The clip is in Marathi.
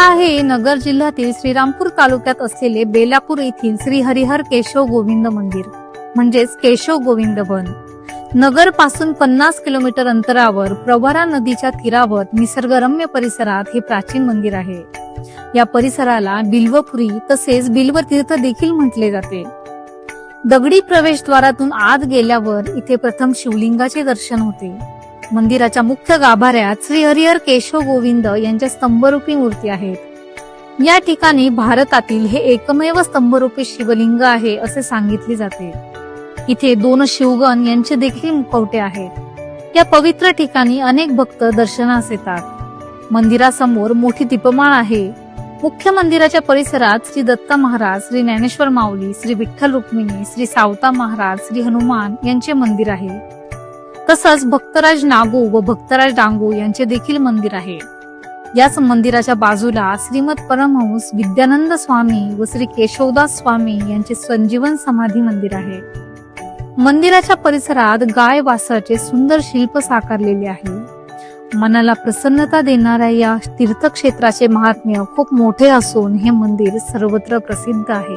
आहे नगर जिल्ह्यातील श्रीरामपूर तालुक्यात असलेले बेलापूर येथील श्री हरिहर केशव गोविंद मंदिर म्हणजेच केशव गोविंद वन. नगर पासून 50 किलोमीटर अंतरावर प्रवरा नदीच्या तीरावर निसर्गरम्य परिसरात हे प्राचीन मंदिर आहे. या परिसराला बिल्वपुरी तसेच बिल्वतीर्थ देखील म्हटले जाते. दगडी प्रवेशद्वारातून आत गेल्यावर इथे प्रथम शिवलिंगाचे दर्शन होते. मंदिराच्या मुख्य गाभाऱ्यात श्री हरिहर केशव गोविंद यांच्या स्तंभरूपी मूर्ती आहेत. या ठिकाणी भारतातील हे एकमेव स्तंभरूपी शिवलिंग आहे असे सांगितले जाते. इथे 2 शिवगण यांचे देखील मुखवटे आहेत. या पवित्र ठिकाणी अनेक भक्त दर्शनास येतात. मंदिरासमोर मोठी दीपमाळ आहे. मुख्य मंदिराच्या परिसरात श्री दत्त महाराज, श्री ज्ञानेश्वर माऊली, श्री विठ्ठल रुक्मिणी, श्री सावता महाराज, श्री हनुमान यांचे मंदिर आहे. तसंच भक्तराज नागू व भक्तराज डांगू यांचे देखील मंदिर आहे. याच मंदिराच्या बाजूला श्रीमद परमहंस विद्यानंद स्वामी व श्री केशवदास स्वामी यांचे संजीवन समाधी मंदिर आहे. मंदिराच्या परिसरात गाय वासराचे सुंदर शिल्प साकारलेले आहे. मनाला प्रसन्नता देणाऱ्या या तीर्थक्षेत्राचे महात्म्य खूप मोठे असून हे मंदिर सर्वत्र प्रसिद्ध आहे.